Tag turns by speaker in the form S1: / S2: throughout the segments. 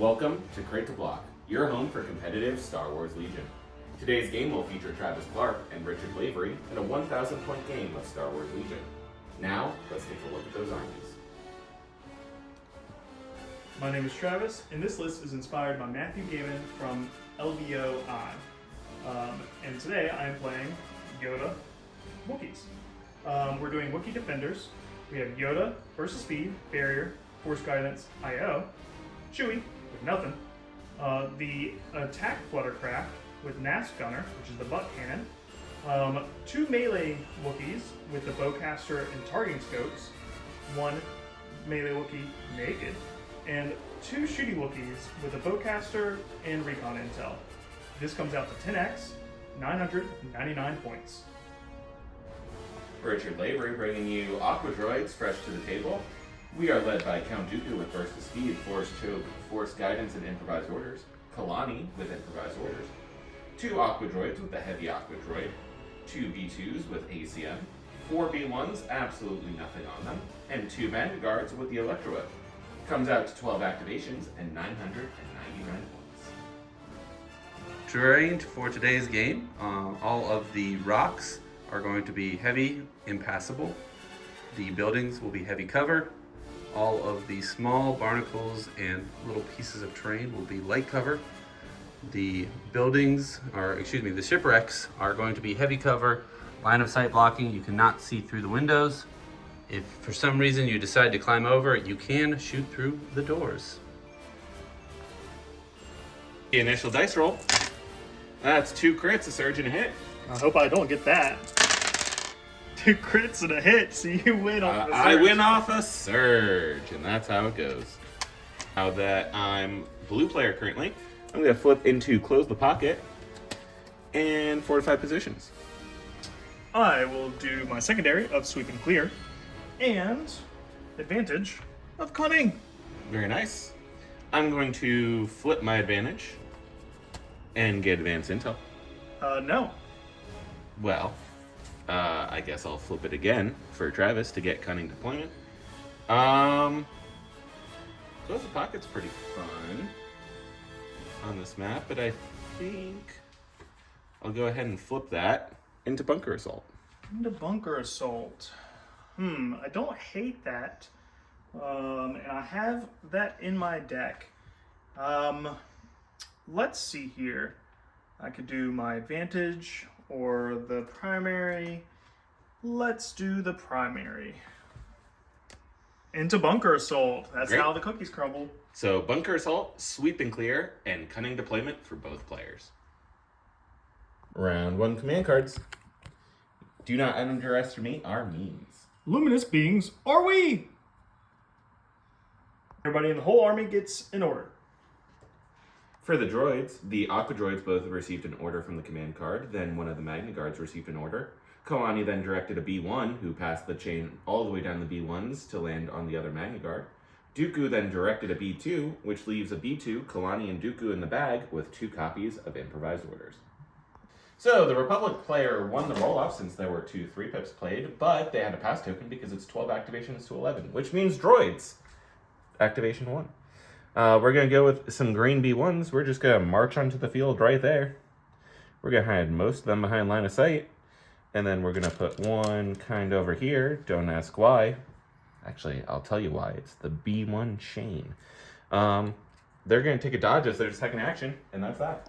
S1: Welcome to Crate to Block, your home for competitive Star Wars Legion. Today's game will feature Travis Clark and Richard Lavery in a 1,000-point game of Star Wars Legion. Now, let's take a look at those armies.
S2: My name is Travis, and this list is inspired by Matthew Gaiman from LVOI. And today I am playing Yoda Wookiees. We're doing Wookiee Defenders. We have Yoda, Burst of Speed, Barrier, Force Guidance, IO, Chewie with nothing, the Attack Fluttercraft with Nast Gunner, which is the butt cannon, two melee Wookiees with the Bowcaster and Targeting Scopes, one melee Wookiee naked, and two shooty Wookiees with the Bowcaster and Recon Intel. This comes out to 10x, 999 points.
S1: Richard Lavery bringing you Aqua Droids fresh to the table. We are led by Count Dooku with Burst of Speed, Force Choke, Force Guidance, and Improvised Orders. Kalani with Improvised Orders. Two Aqua Droids with the Heavy Aqua Droid. Two B2s with ACM. Four B1s, absolutely nothing on them. And two Magna Guards with the Electro Whip. Comes out to 12 activations and 999 points.
S3: Terrain for today's game, all of the rocks are going to be heavy, impassable. The buildings will be heavy cover. All of the small barnacles and little pieces of terrain will be light cover. The the shipwrecks are going to be heavy cover, line of sight blocking. You cannot see through the windows. If for some reason you decide to climb over, you can shoot through the doors.
S1: The initial dice roll. That's 2 crits, a surge, and a hit.
S2: I hope I don't get that. 2 crits and a hit, so you win off a surge.
S1: I win off a surge, and that's how it goes. Now that I'm blue player currently, I'm going to flip into Close the Pocket and fortify positions.
S2: I will do my secondary of Sweep and Clear, and advantage of Cunning.
S1: Very nice. I'm going to flip my advantage and get Advanced Intel.
S2: No.
S1: Well, I guess I'll flip it again for Travis to get Cunning Deployment. Close the Pocket's pretty fun on this map, but I think I'll go ahead and flip that into Bunker Assault.
S2: Into Bunker Assault. I don't hate that. And I have that in my deck. Let's see here. I could do my advantage or the primary. Let's do the primary. Into Bunker Assault. That's
S1: Great.
S2: how the cookies crumble.
S1: So Bunker Assault, Sweep and Clear, and Cunning Deployment for both players. Round 1 command cards. Do not underestimate our means.
S2: Luminous beings are we! Everybody in the whole army gets an order.
S1: For the droids, the Aqua Droids both received an order from the command card, then one of the Magna Guards received an order. Kalani then directed a B1, who passed the chain all the way down the B1s to land on the other Magna Guard. Dooku then directed a B2, which leaves a B2, Kalani and Dooku in the bag with 2 copies of Improvised Orders. So the Republic player won the roll-off since there were 2 3-pips played, but they had a pass token because it's 12 activations to 11, which means droids. Activation 1. We're going to go with some green B1s. We're just going to march onto the field right there. We're going to hide most of them behind line of sight. And then we're going to put one kind over here. Don't ask why. Actually, I'll tell you why. It's the B1 chain. They're going to take a dodge as their second action, and that's that.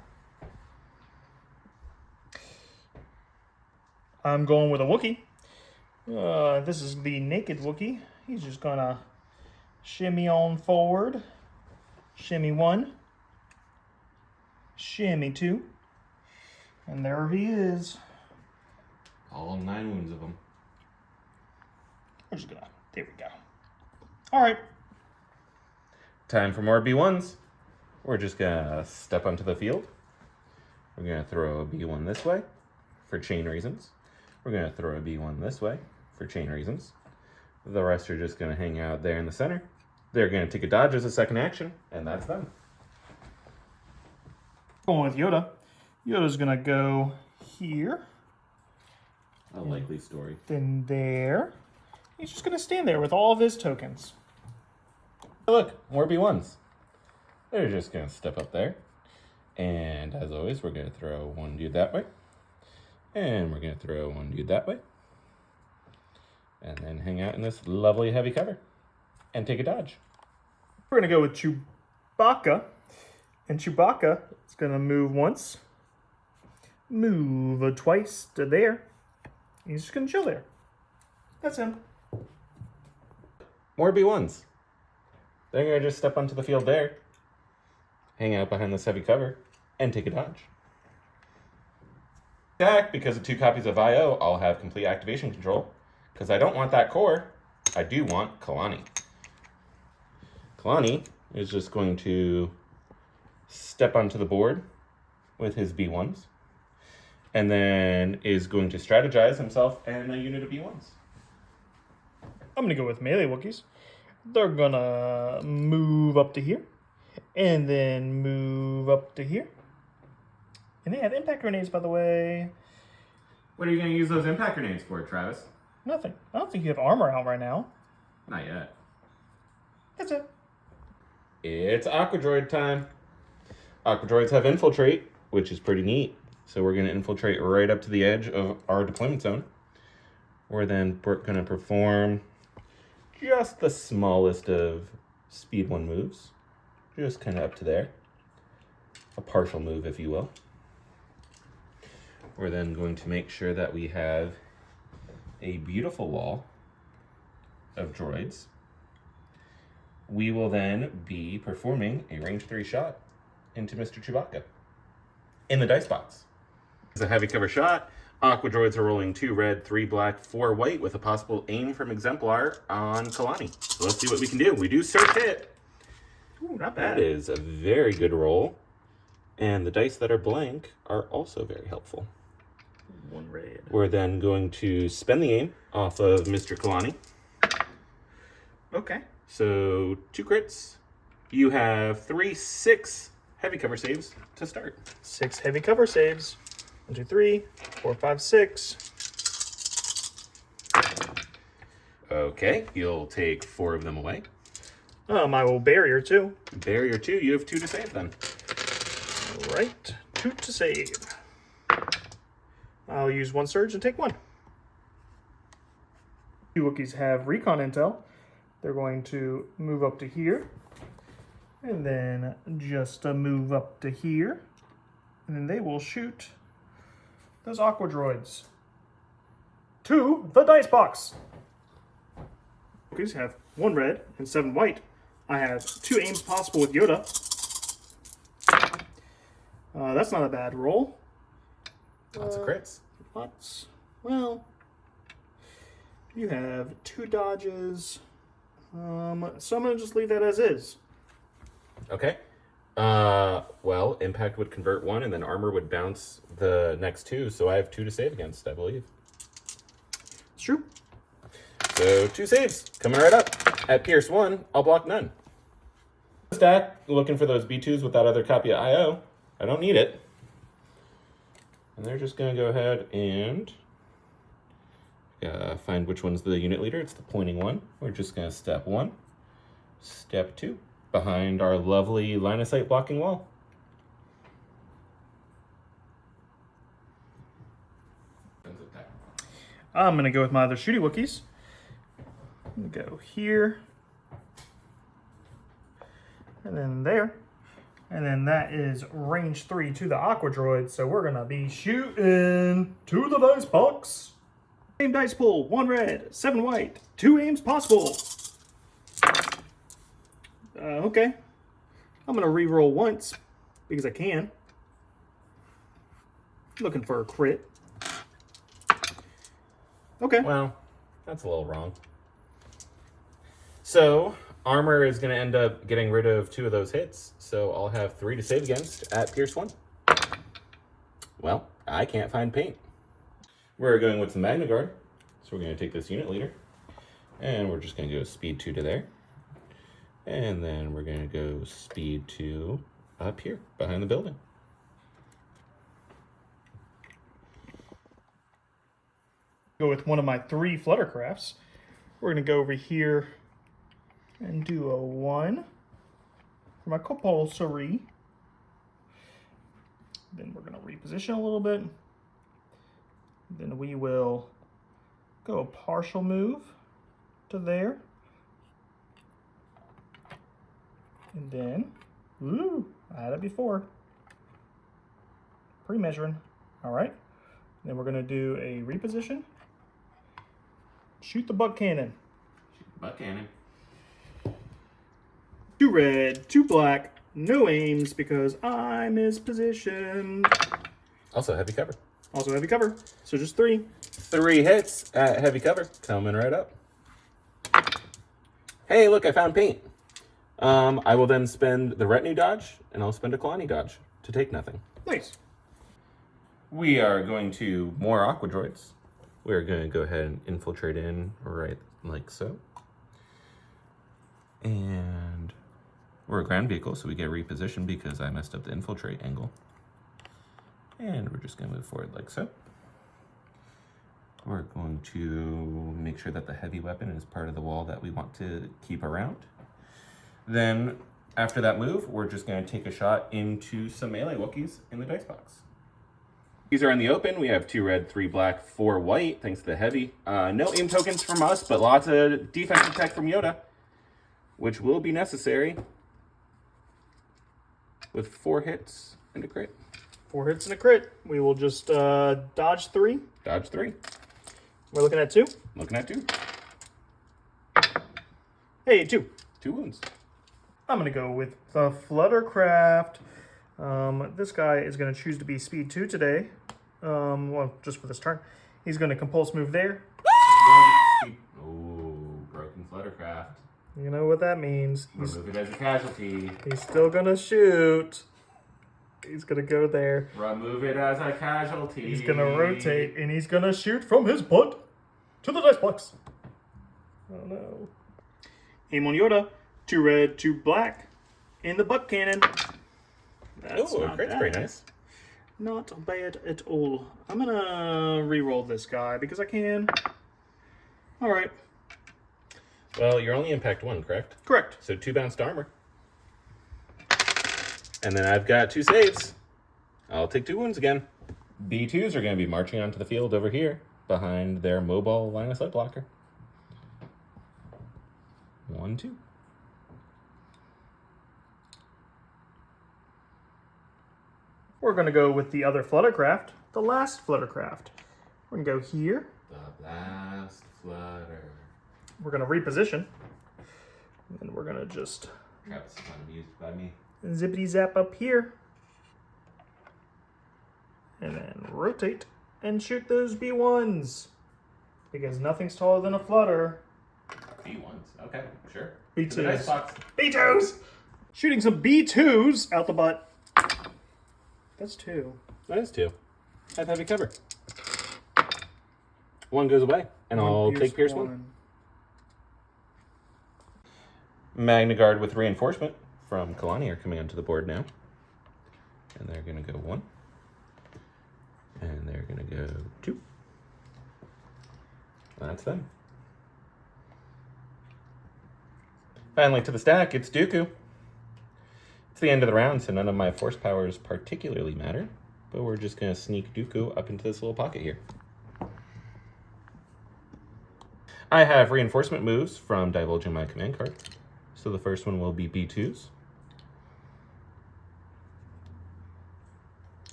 S2: I'm going with a Wookiee. This is the naked Wookiee. He's just going to shimmy on forward. Shimmy 1. Shimmy 2. And there he is.
S1: All 9 wounds of them.
S2: We're just gonna, there we go. All right.
S1: Time for more B1s. We're just gonna step onto the field. We're gonna throw a B1 this way for chain reasons. We're gonna throw a B1 this way for chain reasons. The rest are just gonna hang out there in the center. They're gonna take a dodge as a second action, and that's them.
S2: Going with Yoda. Yoda's gonna go here.
S1: A likely story.
S2: Then there. He's just going to stand there with all of his tokens.
S1: Look, more B1s. They're just going to step up there. And as always, we're going to throw one dude that way. And we're going to throw one dude that way. And then hang out in this lovely heavy cover. And take a dodge.
S2: We're going to go with Chewbacca. And Chewbacca is going to move once. Move twice to there. He's just going to chill there. That's him.
S1: More B1s. They're going to just step onto the field there. Hang out behind this heavy cover. And take a dodge. Attack, because of 2 copies of IO, I'll have complete activation control. Because I don't want that core. I do want Kalani. Kalani is just going to step onto the board with his B1s. And then is going to strategize himself and a unit of B1s.
S2: I'm going to go with melee Wookiees. They're going to move up to here. And then move up to here. And they have impact grenades, by the way.
S1: What are you going to use those impact grenades for, Travis?
S2: Nothing. I don't think you have armor out right now.
S1: Not yet.
S2: That's it.
S1: It's Aqua Droid time. Aqua Droids have infiltrate, which is pretty neat. So we're going to infiltrate right up to the edge of our deployment zone. We're then going to perform just the smallest of speed 1 moves. Just kind of up to there. A partial move, if you will. We're then going to make sure that we have a beautiful wall of droids. We will then be performing a range 3 shot into Mr. Chewbacca in the dice box. It's a heavy cover shot. Aqua Droids are rolling 2 red, 3 black, 4 white with a possible aim from Exemplar on Kalani. So let's see what we can do. We do search hit.
S2: Ooh, not bad.
S1: That is a very good roll. And the dice that are blank are also very helpful.
S2: 1 red.
S1: We're then going to spend the aim off of Mr. Kalani.
S2: Okay.
S1: So 2 crits. You have 6 heavy cover saves to start.
S2: 6 heavy cover saves. 1, 2, 3, 4, 5, 6.
S1: Okay, you'll take 4 of them away.
S2: I will barrier 2.
S1: Barrier 2, you have 2 to save then.
S2: Right. 2 to save. I'll use 1 surge and take 1. 2 Wookiees have recon intel. They're going to move up to here. And then just move up to here. And then they will shoot those Aqua Droids to the dice box. Wookiees have 1 red and 7 white. I have 2 aims possible with Yoda. That's not a bad roll.
S1: Lots of crits.
S2: Lots. Well, you have 2 dodges. So I'm going to just leave that as is.
S1: Okay. Well, impact would convert 1, and then armor would bounce the next 2, so I have 2 to save against, I believe.
S2: It's true.
S1: So 2 saves coming right up. At Pierce 1, I'll block none. Stack, looking for those B2s with that other copy of IO. I don't need it. And they're just going to go ahead and find which one's the unit leader. It's the pointing one. We're just going to step 1, step 2, behind our lovely line of sight blocking wall.
S2: I'm going to go with my other shooty Wookiees. Go here. And then there. And then that is range 3 to the Aqua Droid. So we're going to be shooting to the dice box. Same dice pool. 1 red, 7 white. 2 aims possible. Okay. I'm going to re-roll once because I can. Looking for a crit. Okay.
S1: Well, that's a little wrong. So, armor is going to end up getting rid of 2 of those hits, so I'll have 3 to save against at Pierce 1. Well, I can't find paint. We're going with the Magna Guard, so we're going to take this unit leader, and we're just going to go speed 2 to there. And then we're going to go speed 2 up here, behind the building.
S2: Go with one of my 3 Fluttercrafts. We're going to go over here and do a 1, for my compulsory. Then we're going to reposition a little bit. Then we will go a partial move to there. And then, ooh, I had it before. Pre-measuring. All right. Then we're going to do a reposition. Shoot the buck cannon.
S1: Shoot the buck cannon.
S2: 2 red, 2 black, no aims because I mispositioned.
S1: Also heavy cover.
S2: Also heavy cover. So just 3.
S1: 3 hits at heavy cover. Coming right up. Hey, look, I found paint. I will then spend the retinue dodge, and I'll spend a Kalani dodge to take nothing.
S2: Nice.
S1: We are going to more Aqua Droids. We're going to go ahead and infiltrate in right like so. And we're a ground vehicle, so we get repositioned because I messed up the infiltrate angle. And we're just going to move forward like so. We're going to make sure that the heavy weapon is part of the wall that we want to keep around. Then, after that move, we're just going to take a shot into some melee Wookiees in the dice box. These are in the open. We have 2 red, 3 black, 4 white, thanks to the heavy. No aim tokens from us, but lots of defensive tech from Yoda, which will be necessary with 4 hits and a crit.
S2: 4 hits and a crit. We will just dodge 3.
S1: Dodge 3.
S2: We're looking at 2.
S1: Looking at 2.
S2: Hey, 2.
S1: 2 wounds.
S2: I'm going to go with the Fluttercraft. This guy is going to choose to be speed 2 today. Well, just for this turn. He's going to compulse move there.
S1: Oh, broken Fluttercraft.
S2: You know what that means.
S1: Remove it as a casualty.
S2: He's still going to shoot. He's going to go there.
S1: Remove it as a casualty.
S2: He's going to rotate, and he's going to shoot from his butt to the dice box. Oh, no. Aim on Yoda. 2 red, 2 black. In the butt cannon. That's not
S1: crit's
S2: bad.
S1: pretty nice.
S2: Not bad at all. I'm going to re-roll this guy because I can. All right.
S1: Well, you're only impact 1, correct?
S2: Correct.
S1: So 2 bounced armor. And then I've got 2 saves. I'll take 2 wounds again. B2s are going to be marching onto the field over here behind their mobile line of sight blocker. 1, 2.
S2: We're going to go with the other Fluttercraft, the last Fluttercraft. We're going to go here.
S1: The last flutter.
S2: We're going to reposition. And we're going to just
S1: Travis is unamused by me.
S2: zippity zap up here. And then rotate and shoot those B1s. Because nothing's taller than a flutter.
S1: B1s. Okay, sure.
S2: B2s.
S1: To the dice box.
S2: B2s! Shooting some B2s out the butt. That's 2.
S1: That is 2. I have heavy cover. 1 goes away, and I'll take Pierce 1. Magna Guard with reinforcement from Kalani are coming onto the board now. And they're going to go 1. And they're going to go 2. That's them. Finally to the stack, it's Dooku. It's the end of the round, so none of my force powers particularly matter. But we're just going to sneak Dooku up into this little pocket here. I have reinforcement moves from divulging my command card. So the first one will be B2s.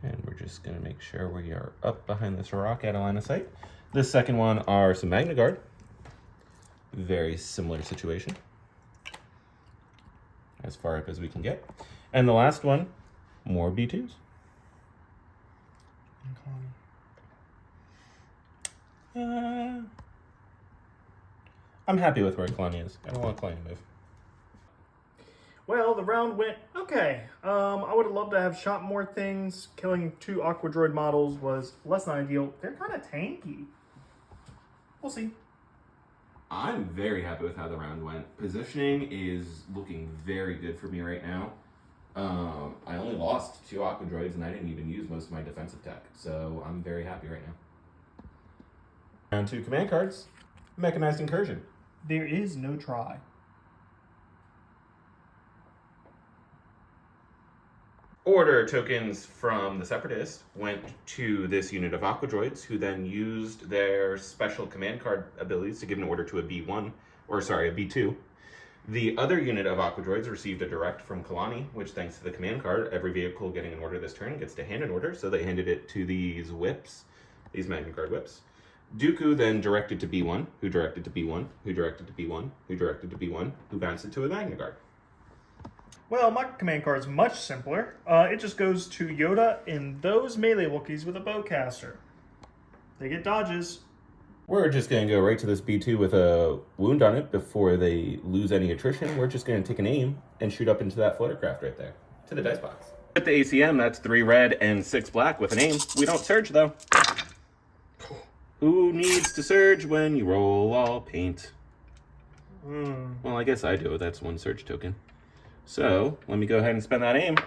S1: And we're just going to make sure we are up behind this rock out of line of sight. The second one are some Magna Guard. Very similar situation. As far up as we can get. And the last one, more B2s. I'm happy with where Kalani is. I don't want Kalani to move.
S2: Well, the round went okay. I would have loved to have shot more things. Killing 2 Aqua Droid models was less than ideal. They're kind of tanky. We'll see.
S1: I'm very happy with how the round went. Positioning is looking very good for me right now. I only lost 2 Aqua Droids and I didn't even use most of my defensive tech. So I'm very happy right now. Round 2 command cards. Mechanized Incursion.
S2: There is no try.
S1: Order tokens from the Separatists went to this unit of Aqua Droids, who then used their special command card abilities to give an order to a B1, or sorry, a B2. The other unit of Aqua Droids received a direct from Kalani, which, thanks to the command card, every vehicle getting an order this turn gets to hand an order, so they handed it to these whips, these Magna Guard whips. Dooku then directed to B1, who directed to B1, who directed to B1, who directed to B1, who bounced it to a Magna Guard.
S2: Well, my command card is much simpler. It just goes to Yoda and those melee Wookiees with a bowcaster. They get dodges.
S1: We're just going to go right to this B2 with a wound on it before they lose any attrition. We're just going to take an aim and shoot up into that Fluttercraft right there, to the dice box. With the ACM, that's 3 red and 6 black with an aim. We don't surge, though. Who needs to surge when you roll all paint? Well, I guess I do. That's 1 surge token. So, let me go ahead and spend that aim.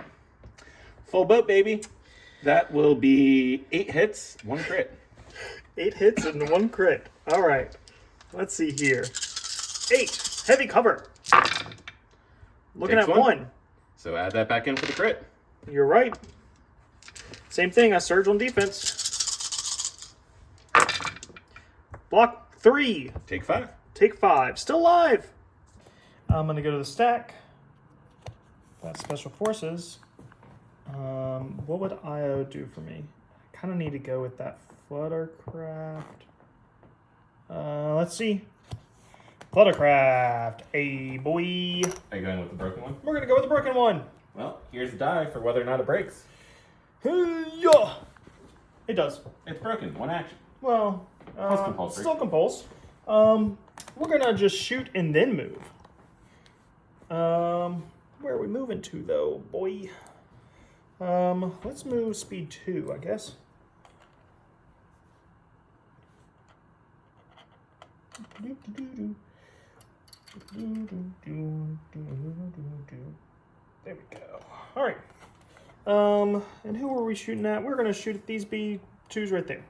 S1: Full boat, baby. That will be 8 hits, 1 crit.
S2: 8 hits and 1 crit. All right. Let's see here. 8. Heavy cover. Looking
S1: Takes
S2: at 1.
S1: So add that back in for the crit.
S2: You're right. Same thing. I surge on defense. Block 3.
S1: Take 5.
S2: Take 5. Still alive. I'm going to go to the stack. That's Special Forces. What would IO do for me? I kind of need to go with that Fluttercraft. Let's see. Fluttercraft. Hey, boy.
S1: Are you going with the broken one?
S2: We're going to go with the broken one.
S1: Well, here's the die for whether or not it breaks.
S2: Yeah. It does.
S1: It's broken. 1 action.
S2: Well,
S1: Plus compulsory.
S2: still compulse. We're going to just shoot and then move. Where are we moving to, though, boy? Let's move speed 2, I guess. There we go. All right. And who are we shooting at? We're going to shoot at these B2s right there.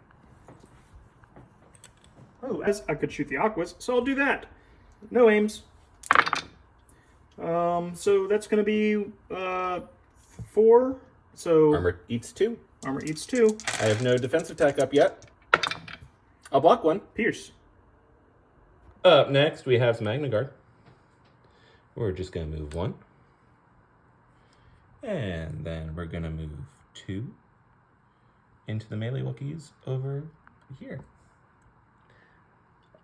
S2: Oh, I could shoot the Aquas, so I'll do that. No aims. So that's going to be 4. So
S1: Armor eats 2.
S2: Armor eats 2.
S1: I have no defensive attack up yet. I'll block 1.
S2: Pierce.
S1: Up next, we have some Magna Guard. We're just going to move 1. And then we're going to move 2 into the melee Wookiees over here.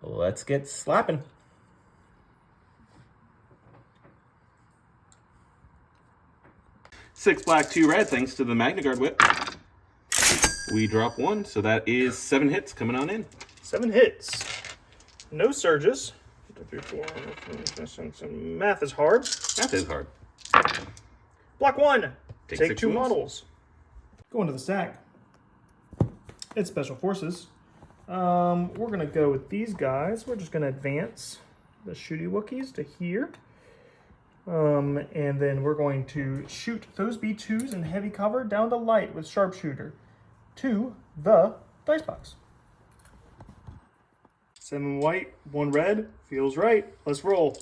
S1: Let's get slapping. 6 black, 2 red, thanks to the Magna Guard whip. We drop 1, so that is 7 hits coming on in.
S2: 7 hits. No surges. Math is hard.
S1: That is hard.
S2: Block 1.
S1: Take
S2: Take
S1: 6
S2: 2
S1: wounds.
S2: models. Going to the stack. It's Special Forces. We're going to go with these guys. We're just going to advance the shooty Wookiees to here. And then we're going to shoot those B2s in heavy cover down to light with sharpshooter to the dice box. 7 white, 1 red. Feels right. Let's roll.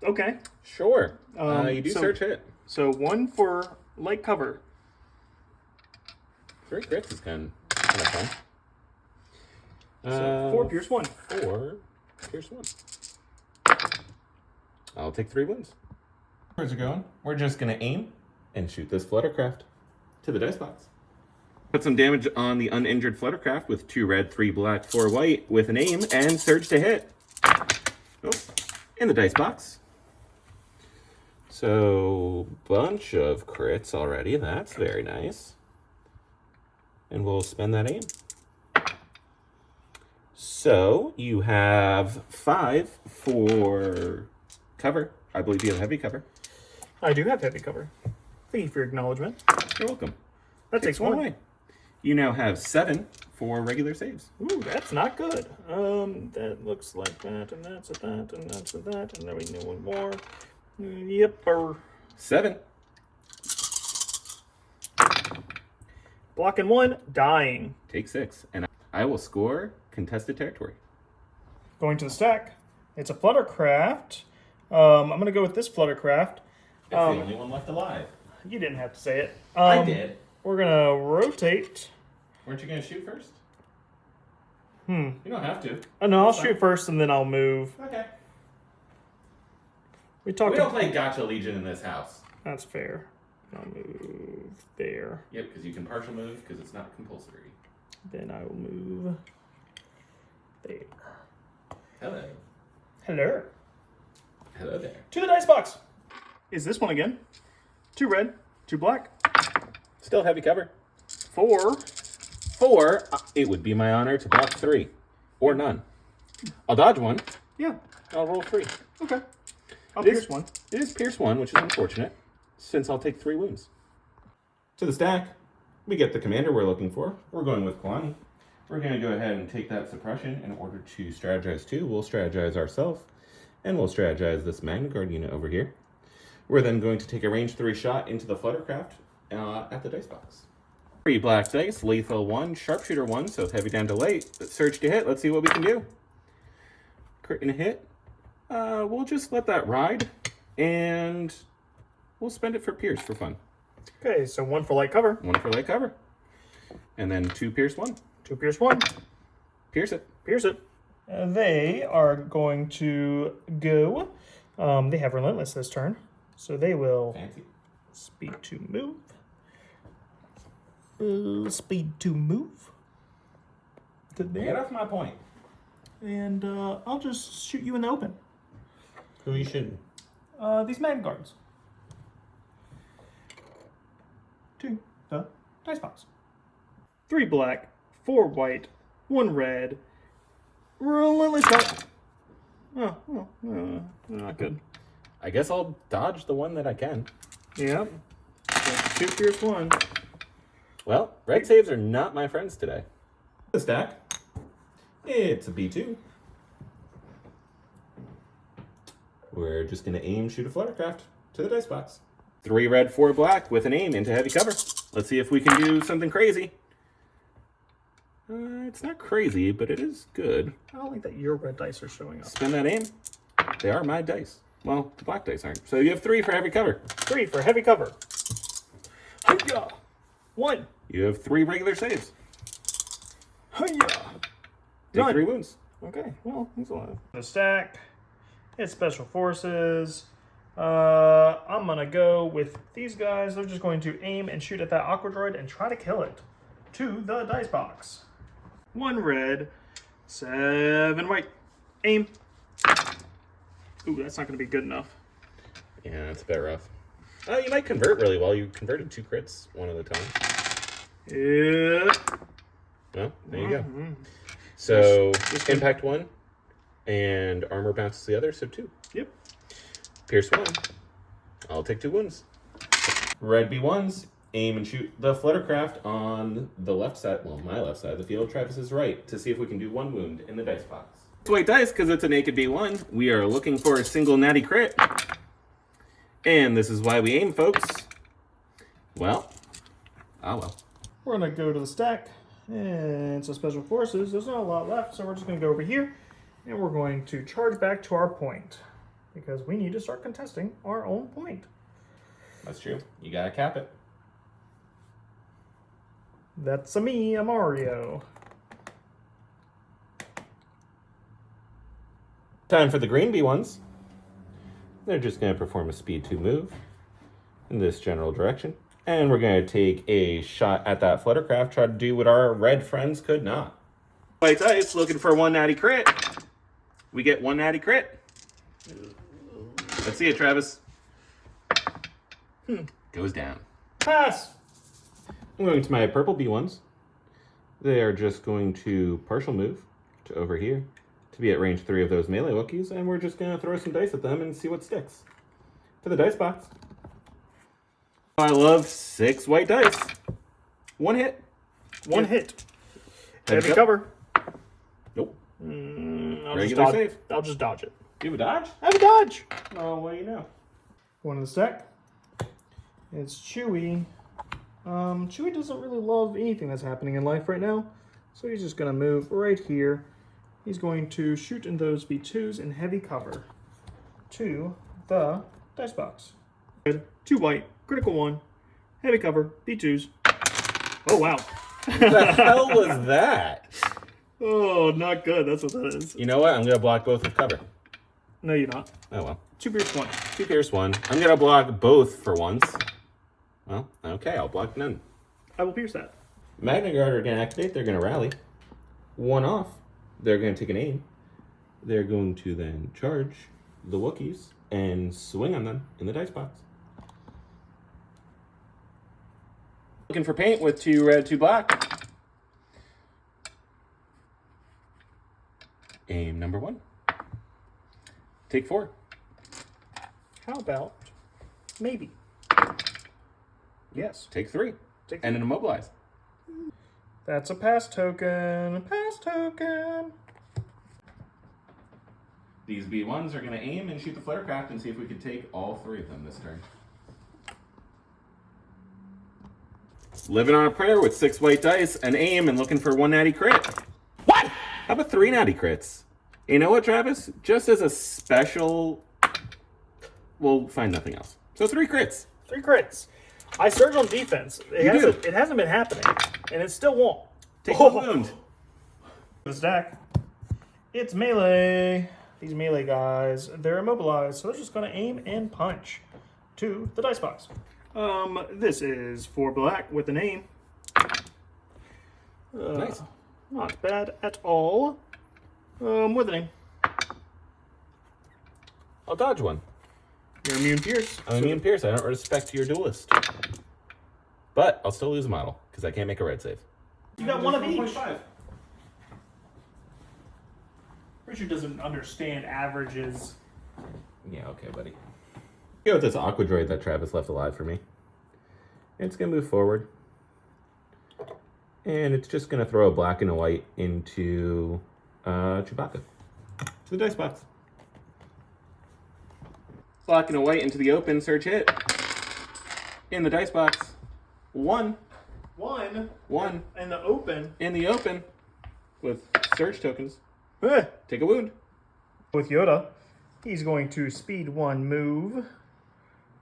S2: Okay.
S1: Sure. You do
S2: so-
S1: search hit.
S2: So 1 for light cover.
S1: 3 crits is kind of fun.
S2: So 4 pierce 1.
S1: 4 pierce 1. I'll take 3 wounds. Where's it going? We're just going to aim and shoot this Fluttercraft to the dice box. Put some damage on the uninjured Fluttercraft with 2 red, 3 black, 4 white with an aim and surge to hit. Oh, in the dice box. So, bunch of crits already. That's very nice. And we'll spend that aim. So, you have 5 for cover. I believe you have heavy cover.
S2: I do have heavy cover. Thank you for your acknowledgement.
S1: You're welcome.
S2: That takes 1
S1: away. You now have 7 for regular saves.
S2: Ooh, that's not good. That looks like that, and that's a that, and that's a that, and then we need 1 more. Yep.
S1: 7.
S2: Blocking 1, dying.
S1: Take 6. And I will score contested territory.
S2: Going to the stack. It's a Fluttercraft. I'm going to go with this Fluttercraft.
S1: It's the only one left alive.
S2: You didn't have to say it.
S1: I did.
S2: We're gonna rotate.
S1: Weren't you gonna shoot first?
S2: You
S1: don't have to.
S2: Oh no, I'll
S1: That's
S2: shoot
S1: fine.
S2: first and then I'll move.
S1: Okay.
S2: We talked.
S1: We don't play Gotcha Legion in this house.
S2: That's fair. I'll move there.
S1: Yep, because you can partial move because it's not compulsory.
S2: Then I will move there.
S1: Hello.
S2: Hello.
S1: Hello there.
S2: To the dice box. Is this one again? 2 red, 2 black.
S1: Still heavy cover.
S2: 4.
S1: 4. It would be my honor to block 3. Or none. I'll dodge 1.
S2: Yeah.
S1: I'll roll 3.
S2: Okay. I'll
S1: It is-
S2: pierce 1.
S1: It is pierce 1, which is unfortunate, since I'll take 3 wounds. To the stack, we get the commander we're looking for. We're going with Kalani. We're going to go ahead and take that suppression in order to strategize 2. We'll strategize ourselves, and we'll strategize this Magna Guard unit over here. We're then going to take a range 3 shot into the Fluttercraft at the dice box. 3 black dice, lethal 1, sharpshooter 1, so heavy down to late. Surge to hit, let's see what we can do. Crit and a hit. We'll just let that ride, and we'll spend it for pierce for fun.
S2: Okay, so 1 for light cover.
S1: 1 for light cover. And then 2 pierce 1.
S2: 2 pierce 1.
S1: Pierce it.
S2: Pierce it. They are going to go. They have Relentless this turn, so they will
S1: Fancy.
S2: speed to move. Speed to move. To
S1: Get
S2: there.
S1: off my point.
S2: And I'll just shoot you in the open.
S1: Who are you shooting?
S2: These Magna Guards. To the dice box. 3 black, 4 white, 1 red. Relentless shot. Not good.
S1: I guess I'll dodge the one that I can.
S2: Yep. So 2 pierce 1.
S1: Well, red saves are not my friends today. The stack. It's a B2. We're just going to aim, shoot a Fluttercraft to the dice box. 3 red, 4 black with an aim into heavy cover. Let's see if we can do something crazy. It's not crazy, but it is good.
S2: I don't like that your red dice are showing up.
S1: Spend that aim. They are my dice. Well, the black dice aren't. So you have 3 for heavy cover.
S2: 3 for heavy cover. Hiya! 1.
S1: You have 3 regular saves.
S2: Hiya!
S1: Take
S2: None.
S1: 3 wounds.
S2: Okay, well, he's alive. The stack. It's special forces. I'm gonna go with these guys. They're just going to aim and shoot at that Aqua Droid and try to kill it. To the dice box. 1 red, 7 white. Aim. Ooh, that's not gonna be good enough.
S1: Yeah, it's a bit rough. You might convert really well. You converted 2 crits one at a time.
S2: Yeah.
S1: Well, there you go. So,
S2: Just
S1: impact 1, and armor bounces the other, so 2.
S2: Yep.
S1: Pierce 1. I'll take 2 wounds. Red B1s, aim and shoot the Fluttercraft on the left side, well, my left side of the field, Travis's right, to see if we can do 1 wound in the dice box. It's white dice, because it's a naked B1. We are looking for a single natty crit. And this is why we aim, folks. Well. Well.
S2: We're gonna go to the stack. And it's a special forces. There's not a lot left, so we're just gonna go over here. And we're going to charge back to our point. Because we need to start contesting our own point.
S1: That's true. You gotta cap it.
S2: That's a Mario.
S1: Time for the green B1s. They're just going to perform a speed 2 move in this general direction. And we're going to take a shot at that Fluttercraft, try to do what our red friends could not. White dice looking for 1 natty crit. We get 1 natty crit. Let's see it, Travis. Goes down.
S2: Pass!
S1: I'm going to my purple B1s. They are just going to partial move to over here to be at range 3 of those melee Wookiees, and we're just going to throw some dice at them and see what sticks. To the dice box. I love 6 white dice. 1 hit.
S2: 1 hit.
S1: Heavy
S2: Heavy cover.
S1: Nope.
S2: I'll
S1: Regular
S2: just dodge,
S1: save.
S2: I'll just dodge it.
S1: You have a dodge?
S2: I have a dodge!
S1: Oh, what do you know?
S2: 1 in the stack. It's Chewie. Chewie doesn't really love anything that's happening in life right now, so he's just going to move right here. He's going to shoot in those B2s in heavy cover to the dice box. 2 white, critical 1, Heavy cover, B2s. Oh, wow.
S1: The hell was that?
S2: Oh, not good. That's what that is.
S1: You know what? I'm gonna block both with cover.
S2: No, you're not.
S1: Oh well.
S2: 2 pierce 1.
S1: 2 pierce 1. I'm gonna block both for once. Well, okay, I'll block none.
S2: I will pierce that.
S1: Magna Guard are gonna activate. They're gonna rally. 1 off. They're gonna take an aim. They're going to then charge the Wookiees and swing on them in the dice box. Looking for paint with 2 red, 2 black. Aim number 1. Take 4.
S2: How about maybe? Yes.
S1: Take 3. And an immobilize.
S2: That's a pass token. A pass token.
S1: These B1s are going to aim and shoot the Fluttercraft and see if we can take all 3 of them this turn. Living on a prayer with 6 white dice, an aim, and looking for 1 natty crit. What? How about 3 natty crits? You know what, Travis? Just as a special, we'll find nothing else. So 3 crits.
S2: 3 crits. I surge on defense. It hasn't been happening, and it still won't.
S1: Take a wound.
S2: The stack. It's melee. These melee guys, they're immobilized, so they're just going to aim and punch to the dice box. This is 4 black with an aim.
S1: Nice.
S2: Not bad at all. With an aim.
S1: I'll dodge 1.
S2: You're immune pierce.
S1: I'm immune pierce. I don't respect your duelist. But I'll still lose a model, because I can't make a red save.
S2: You got 1 of each.
S1: 1.5.
S2: Richard doesn't understand averages.
S1: Yeah, okay, buddy. Go with this Aqua Droid that Travis left alive for me. It's going to move forward. And it's just going to throw a black and a white into Chewbacca. To the dice box. Black and a white into the open, search hit. In the dice box. 1.
S2: 1.
S1: 1.
S2: In the open.
S1: In the open. With surge tokens.
S2: Eh.
S1: Take a wound.
S2: With Yoda, he's going to speed 1 move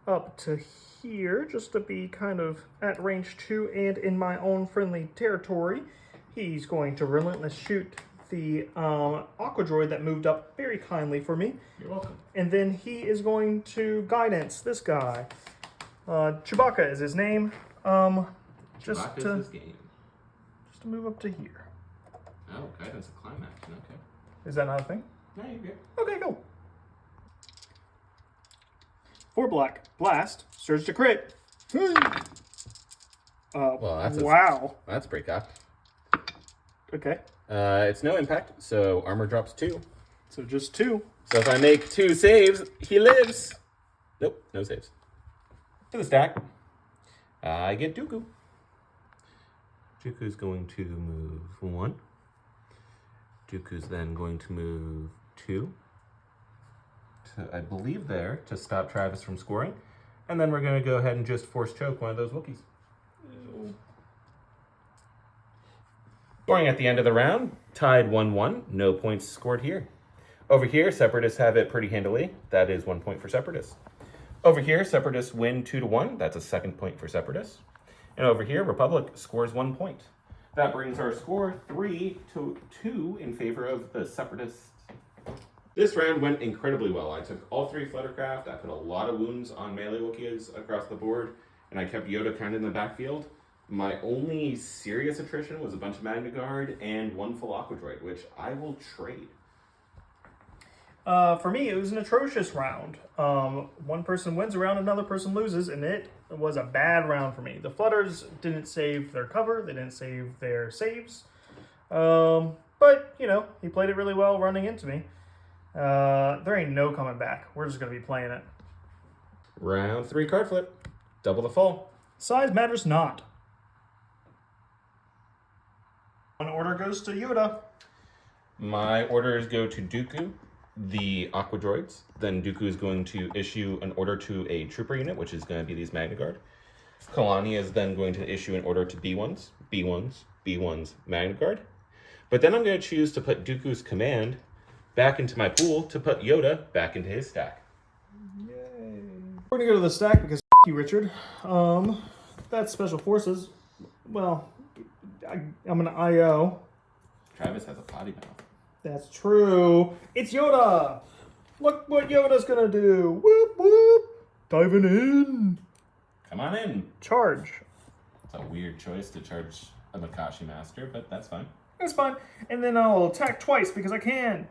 S2: up to here, just to be kind of at range 2 and in my own friendly territory. He's going to relentless shoot the Aqua Droid that moved up very kindly for me.
S1: You're welcome.
S2: And then he is going to guidance this guy. Chewbacca is his name. Just
S1: Chewbacca's his game.
S2: Just to move up to here.
S1: Oh, guidance a climb action, okay.
S2: Is that not a thing?
S1: No, you're good.
S2: Okay, cool. 4 black. Blast. Surge to crit.
S1: Well, that's
S2: wow.
S1: That's pretty cocked.
S2: Okay.
S1: It's no impact, so armor drops 2.
S2: So just 2.
S1: So if I make 2 saves, he lives. Nope, no saves. To the stack. I get Dooku. Dooku's going to move 1. Dooku's then going to move 2. To, I believe there, to stop Travis from scoring. And then we're going to go ahead and just force choke one of those Wookiees. Scoring at the end of the round, tied 1-1. No points scored here. Over here, Separatists have it pretty handily. That is 1 point for Separatists. Over here, Separatists win 2-1. That's a 2nd point for Separatists. And over here, Republic scores 1 point. That brings our score 3-2 in favor of the Separatists. This round went incredibly well. I took all 3 Fluttercraft. I put a lot of wounds on melee Wookiees across the board. And I kept Yoda kind of in the backfield. My only serious attrition was a bunch of Magna Guard and 1 full Aqua Droid, which I will trade.
S2: For me, it was an atrocious round. One person wins a round, another person loses, and it was a bad round for me. The Flutters didn't save their cover. They didn't save their saves. But, you know, he played it really well running into me. There ain't no coming back. We're just going to be playing it.
S1: Round 3 card flip. Double the fall.
S2: Size matters not. One order goes to Yoda.
S1: My orders go to Dooku, the Aqua Droids. Then Dooku is going to issue an order to a trooper unit, which is going to be these Magna Guard. Kalani is then going to issue an order to B1s, B1s, B1s, Magna Guard. But then I'm going to choose to put Dooku's command back into my pool to put Yoda back into that
S2: Yay. We're going to go to the stack because you, Richard. That That's Special Forces. Well, I'm an IO.
S1: Travis has a potty mouth.
S2: That's true. It's Yoda. Look what Yoda's gonna do. Whoop whoop. Diving in.
S1: Come on in.
S2: Charge.
S1: It's a weird choice to charge a Makashi Master, but that's fine.
S2: That's fine. And then I'll attack twice because I can.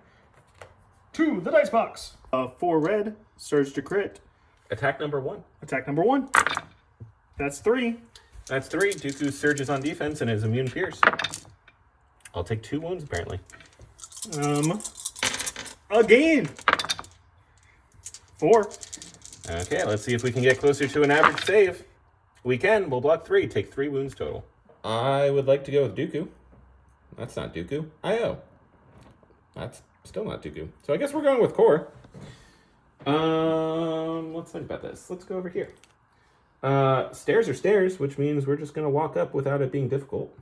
S2: 2, the dice box. 4 red. Surge to crit.
S1: Attack number 1.
S2: Attack number 1. That's 3.
S1: That's 3. Dooku surges on defense and is immune pierce. I'll take 2 wounds apparently.
S2: Again. 4.
S1: Okay, let's see if we can get closer to an average save. We can. We'll block 3. Take 3 wounds total. I would like to go with Dooku. That's not Dooku. IO. That's still not Dooku. So I guess we're going with core. Let's think about this. Let's go over here. Stairs are stairs, which means we're just going to walk up without it being difficult.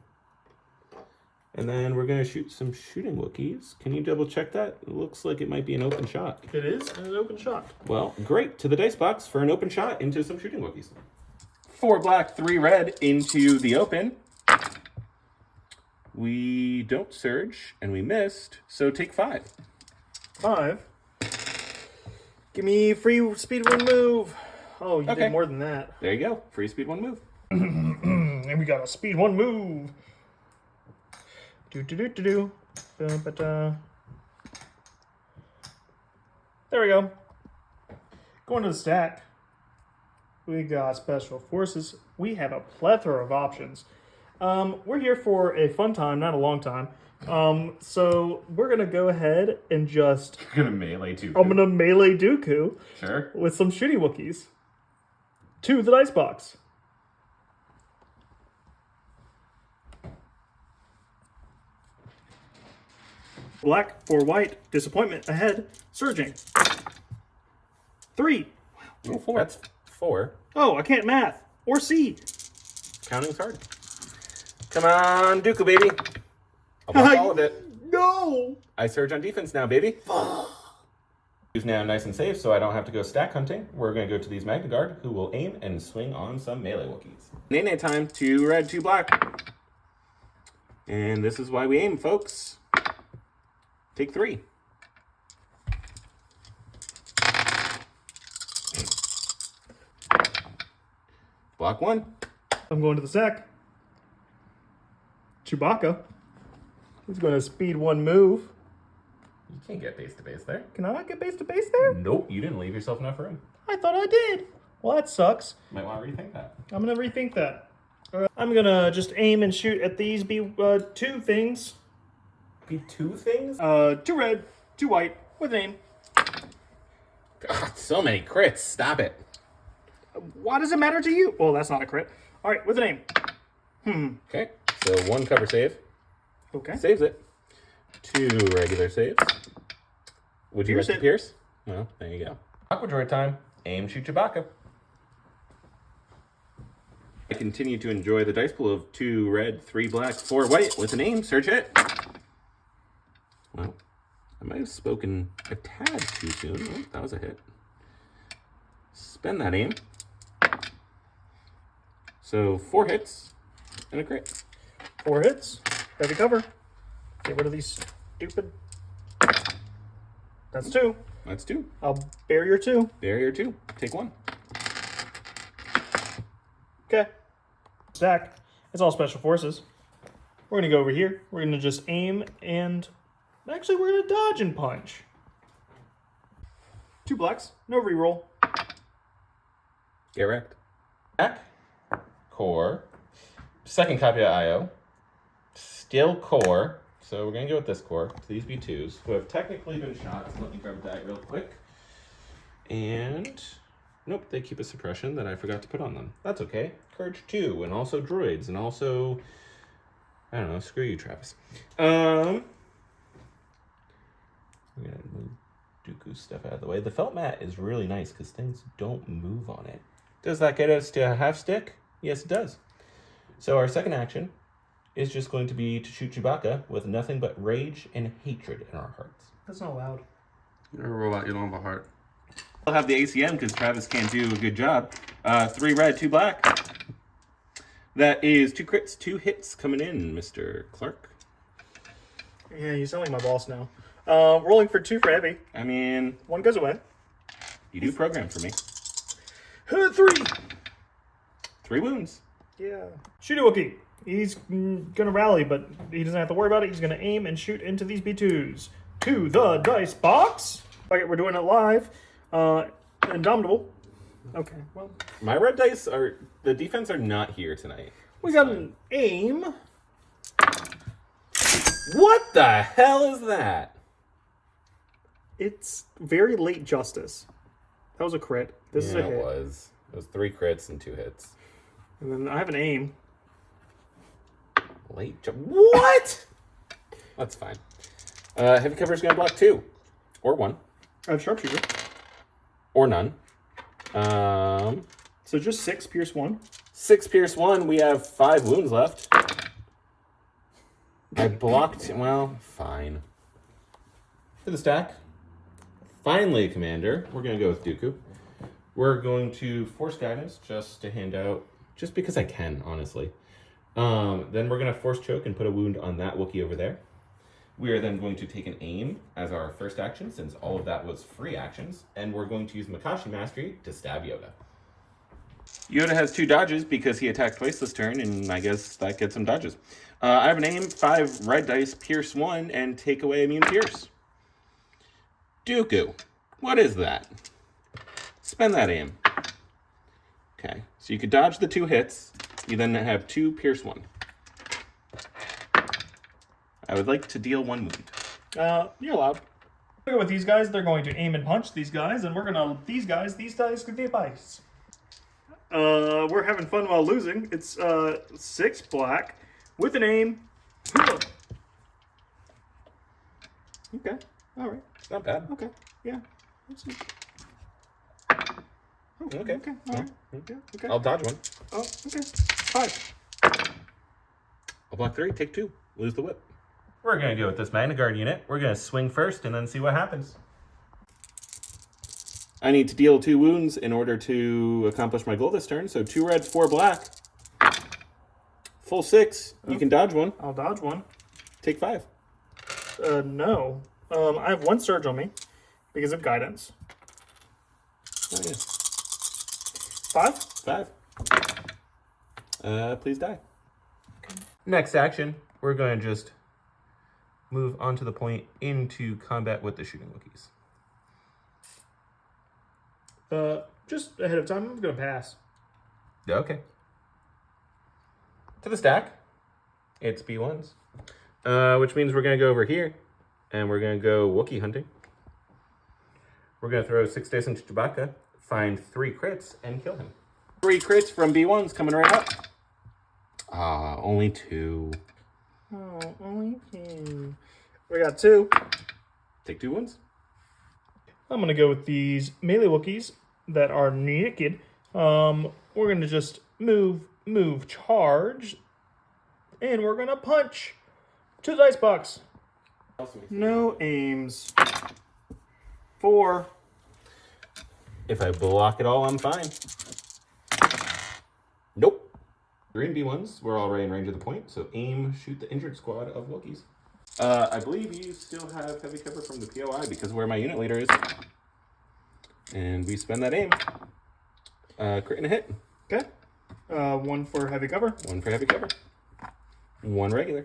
S1: And then we're going to shoot some shooting Wookiees. Can you double check that? It looks like it might be an open shot.
S2: It is an open shot.
S1: Well, great. To the dice box for an open shot into some shooting Wookiees. 4 black, 3 red into the open. We don't surge, and we missed, so take 5.
S2: 5. Give me free speed 1 move. Oh, you
S1: Okay.
S2: did more than that.
S1: There you go. Free speed 1 move.
S2: And we got a speed 1 move. Do. There we go. Going to the stack. We got Special Forces. We have a plethora of options. We're here for a fun time, not a long time. So we're gonna go ahead and just.
S1: You're gonna melee Dooku.
S2: I'm gonna melee Dooku
S1: Sure.
S2: with some shitty Wookiees. 2, the dice box. Black, 4 white, disappointment ahead, surging. 3.
S1: Oh, 4. That's 4.
S2: Oh, I can't math or see.
S1: Counting's hard. Come on, Dooku, baby. I'll block all of it.
S2: No.
S1: I surge on defense now, baby. Who's now nice and safe, so I don't have to go stack hunting. We're going to go to these Magna Guard, who will aim and swing on some melee Wookiees. Nene time. 2 red, 2 black. And this is why we aim, folks. Take 3. Block 1.
S2: I'm going to the sack. Chewbacca. He's going to speed 1 move.
S1: You can't get base to base there.
S2: Can I not get base to base there?
S1: Nope, you didn't leave yourself enough room.
S2: I thought I did. Well, that sucks.
S1: Might want to rethink that.
S2: I'm going to rethink that. I'm going to just aim and shoot at these 2 things.
S1: Be 2 things?
S2: 2 red, 2 white, with an aim.
S1: God, so many crits. Stop it.
S2: Why does it matter to you? Well, that's not a crit. All right, with an aim.
S1: Okay, so 1 cover save.
S2: Okay.
S1: Saves it. 2 regular saves. Would you like to pierce? Well, there you go. Aqua Droid time. Aim, shoot Chewbacca. I continue to enjoy the dice pool of 2 red, 3 black, 4 white with an aim. Search it. Well, I might have spoken a tad too soon. Oh, that was a hit. Spend that aim. So 4 hits and a crit.
S2: 4 hits. Heavy cover. Get rid of these stupid. That's 2.
S1: That's 2.
S2: I'll barrier 2.
S1: Barrier 2. Take 1.
S2: Okay. Stack. It's all Special Forces. We're going to go over here. We're going to just aim and... Actually, we're going to dodge and punch. 2 blacks. No reroll.
S1: Get wrecked. Back. Core. Second copy of IO. Still core. So we're going to go with this core. These be 2s who have technically been shot. So let me grab that real quick. And... Nope, they keep a suppression that I forgot to put on them. That's okay. Courage 2, and also droids, and also... I don't know, screw you, Travis. We're going to move Dooku's stuff out of the way. The felt mat is really nice because things don't move on it. Does that get us to a half stick? Yes, it does. So our second action is just going to be to shoot Chewbacca with nothing but rage and hatred in our hearts.
S2: That's not loud.
S3: You're a robot, you don't have a heart.
S1: I'll have the ACM because Travis can't do a good job. 3 red, 2 black. That is 2 crits, 2 hits coming in, Mr. Clark.
S2: Yeah, you sound like my boss now. Rolling for 2 for heavy.
S1: I mean,
S2: 1 goes away.
S1: you do program for me.
S2: 3.
S1: 3 wounds.
S2: Yeah. Shoot a Wookiee. He's gonna rally, but he doesn't have to worry about it. He's gonna aim and shoot into these B2s. To the dice box. Okay, we're doing it live. Indomitable. Okay, well.
S1: My red dice are, the defense are not here tonight.
S2: We got an aim.
S1: What the hell is that?
S2: It's very late justice. That was a crit. This is a hit.
S1: It was. It was 3 crits and 2 hits.
S2: And then I have an aim.
S1: What? That's fine. Heavy cover's gonna block 2. Or 1.
S2: I have sharpshooter.
S1: Or none.
S2: So just 6, pierce 1.
S1: 6 pierce 1, we have 5 wounds left. I blocked, well, fine. To the stack. Finally, Commander. We're going to go with Dooku. We're going to force guidance just to hand out, just because I can, honestly. Then we're going to force choke and put a wound on that Wookiee over there. We are then going to take an aim as our first action, since all of that was free actions. And we're going to use Makashi Mastery to stab Yoda. Yoda has 2 dodges because he attacked twice this turn, and I guess that gets some dodges. I have an aim, 5 red dice, pierce 1, and take away immune pierce. Dooku, what is that? Spend that aim. Okay, so you could dodge the 2 hits. You then have 2 pierce 1. I would like to deal 1 wound.
S2: You're allowed. Look at with these guys. They're going to aim and punch these guys, and we're gonna these dice could be bites. We're having fun while losing. It's 6 black with an aim. Okay, all right,
S1: It's not bad.
S2: okay, yeah.
S1: Okay.
S2: Okay, all right. Okay.
S1: I'll dodge 1.
S2: Oh, okay. 5.
S1: I'll block 3, take 2, lose the whip. We're going to go with this Magna Guard unit. We're going to swing first and then see what happens. I need to deal 2 wounds in order to accomplish my goal this turn. So 2 red, 4 black. Full 6. You can dodge 1.
S2: I'll dodge 1.
S1: Take 5.
S2: No. I have 1 surge on me because of guidance.
S1: Oh, yeah.
S2: 5.
S1: 5. Please die. Next action, we're going to just move onto the point into combat with the shooting Wookiees.
S2: Just ahead of time, I'm gonna pass.
S1: Okay. To the stack. It's B1s. Which means we're going to go over here. And we're going to go Wookiee hunting. We're going to throw 6 dice into Chewbacca. Find 3 crits and kill him. 3 crits from B1s coming right up. Only 2.
S2: Oh, only 2. We got 2.
S1: Take 2 wounds.
S2: I'm gonna go with these melee Wookiees that are naked. We're gonna just move, charge, and we're gonna punch to the dice box. No aims. 4.
S1: If I block it all, I'm fine. Nope. Green B1s, we're already in range of the point, so aim, shoot the injured squad of Wookiees. I believe you still have heavy cover from the POI because of where my unit leader is. And we spend that aim. Crit and a hit.
S2: Okay. 1 for heavy cover.
S1: 1 for heavy cover. 1 regular.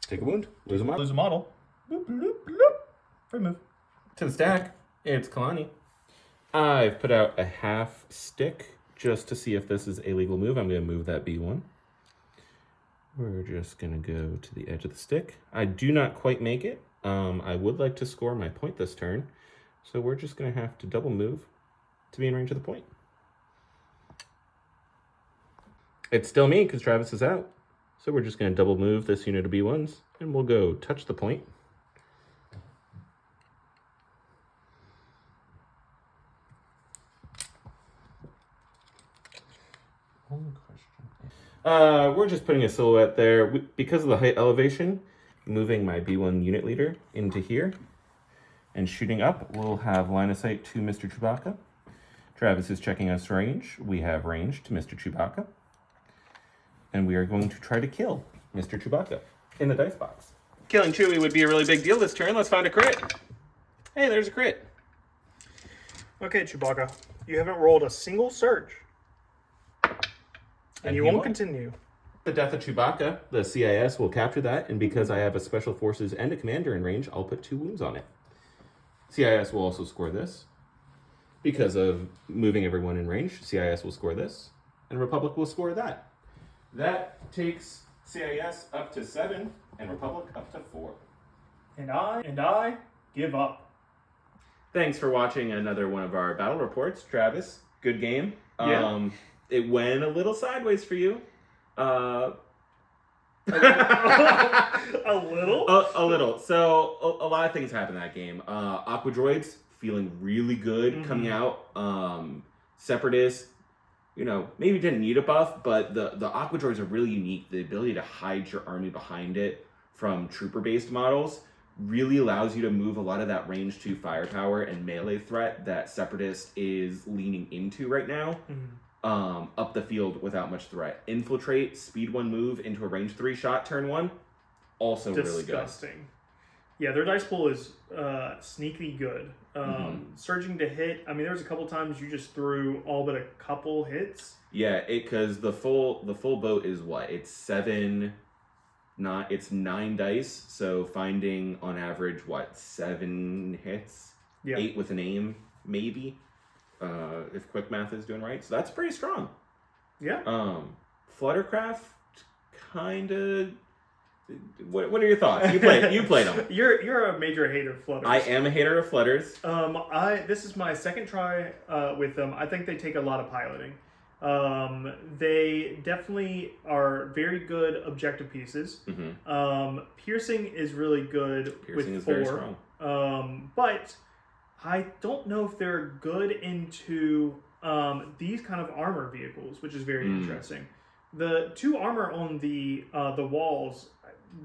S1: Take a wound. Lose a model.
S2: Lose a model. Bloop, bloop, bloop. Remove.
S1: To the stack, it's Kalani. I've put out a half stick just to see if this is a legal move. I'm going to move that B1. We're just going to go to the edge of the stick. I do not quite make it. I would like to score my point this turn. So we're just going to have to double move to be in range of the point. It's still me because Travis is out. So we're just going to double move this unit of B1s. And we'll go touch the point. We're just putting a silhouette there. Because of the height elevation, moving my B1 unit leader into here and shooting up, we'll have line of sight to Mr. Chewbacca. Travis is checking us range. We have range to Mr. Chewbacca. And we are going to try to kill Mr. Chewbacca in the dice box. Killing Chewie would be a really big deal this turn. Let's find a crit. Hey, there's a crit.
S2: Okay, Chewbacca. You haven't rolled a single surge. And you won't continue.
S1: The death of Chewbacca, the CIS will capture that, and because I have a special forces and a commander in range, I'll put 2 wounds on it. CIS will also score this. Because of moving everyone in range, CIS will score this, and Republic will score that. That takes CIS up to 7, and Republic up to 4.
S2: And I give up.
S1: Thanks for watching another one of our battle reports, Travis. Good game.
S2: Yeah.
S1: It went a little sideways for you.
S2: A little?
S1: A little. So, a lot of things happened in that game. Aqua Droids feeling really good coming out. Separatists, maybe didn't need a buff, but the Aqua Droids are really unique. The ability to hide your army behind it from trooper-based models really allows you to move a lot of that range to firepower and melee threat that Separatist is leaning into right now. Up the field without much threat. Infiltrate, speed 1 move into a range 3 shot, turn 1. Also really good.
S2: Disgusting. Yeah, their dice pool is sneaky good. Surging to hit, there was a couple times you just threw all but a couple hits.
S1: Yeah, because the full boat is what? It's 9 dice, so finding on average 7 hits?
S2: Yeah.
S1: 8 with an aim, maybe. If quick math is doing right. So that's pretty strong.
S2: Yeah.
S1: Fluttercraft, kind of. What are your thoughts? You played them.
S2: You're a major hater of flutters.
S1: I am a hater of flutters.
S2: This is my second try with them. I think they take a lot of piloting. They definitely are very good objective pieces. Piercing is really good.
S1: Piercing
S2: with
S1: is
S2: 4.
S1: very strong.
S2: But I don't know if they're good into these kind of armor vehicles, which is very interesting. The 2 armor on the walls,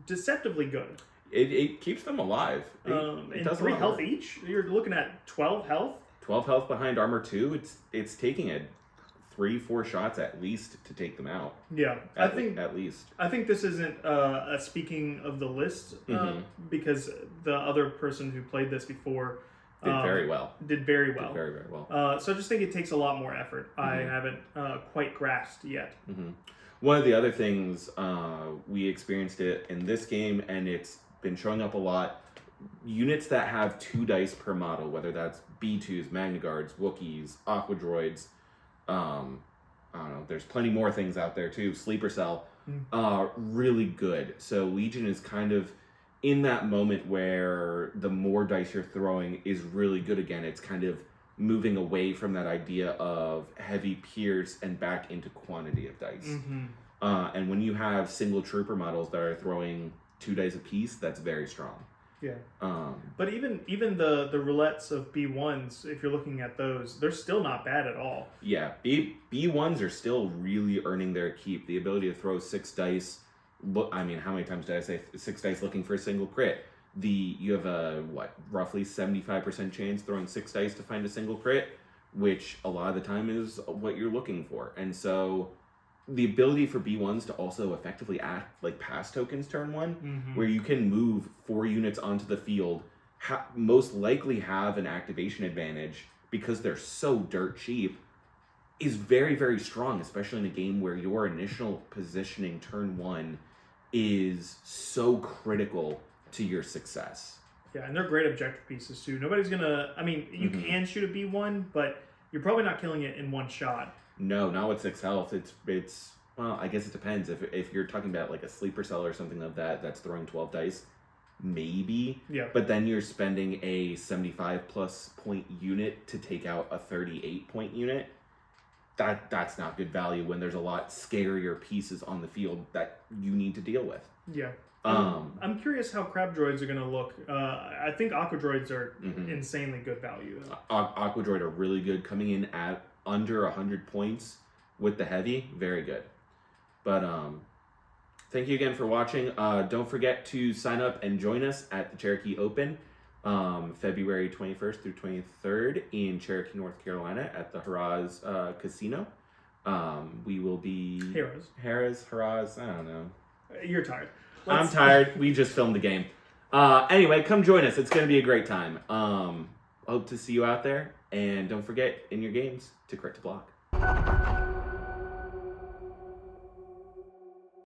S2: deceptively good.
S1: It keeps them alive.
S2: It does 3 health each. You're looking at 12 health.
S1: 12 health behind armor 2. It's taking it 3-4 shots at least to take them out.
S2: Yeah,
S1: at least.
S2: I think this isn't speaking of the list because the other person who played this before
S1: did very well.
S2: Did very well.
S1: Did very, very well.
S2: So I just think it takes a lot more effort. I haven't quite grasped yet.
S1: One of the other things, we experienced it in this game, and it's been showing up a lot. Units that have 2 dice per model, whether that's B2s, Magna Guards, Wookiees, Aqua Droids, I don't know, there's plenty more things out there too, Sleeper Cell, really good. So Legion is kind of in that moment where the more dice you're throwing is really good again. It's kind of moving away from that idea of heavy pierce and back into quantity of dice. And when you have single trooper models that are throwing 2 dice apiece, that's very strong.
S2: Yeah. But even the roulettes of B1s, if you're looking at those, they're still not bad at all.
S1: Yeah, B1s are still really earning their keep. The ability to throw 6 dice. How many times did I say 6 dice looking for a single crit? You have a roughly 75% chance throwing 6 dice to find a single crit, which a lot of the time is what you're looking for. And so the ability for B1s to also effectively act like pass tokens turn 1, where you can move 4 units onto the field, most likely have an activation advantage because they're so dirt cheap, is very, very strong, especially in a game where your initial positioning turn 1 is so critical to your success.
S2: Yeah, and they're great objective pieces too. Nobody's gonna, you can shoot a B1, but you're probably not killing it in 1 shot.
S1: No, not with 6 health. It's well, I guess it depends. If you're talking about like a sleeper cell or something like that that's throwing 12 dice, maybe.
S2: Yeah.
S1: But then you're spending a 75+ point unit to take out a 38 point unit. That's not good value when there's a lot scarier pieces on the field that you need to deal with.
S2: Yeah. I'm curious how crab droids are going to look. I think aqua droids are insanely good value.
S1: Aqua droid are really good, coming in at under 100 points with the heavy. Very good. But thank you again for watching. Don't forget to sign up and join us at the Cherokee Open February 21st through 23rd in Cherokee, North Carolina at the Haraz Casino. We will be
S2: Heroes.
S1: hurrahs. I don't know.
S2: You're tired.
S1: I'm tired. We just filmed the game. Anyway, come join us. It's going to be a great time. Hope to see you out there. And don't forget, in your games, to crit to block.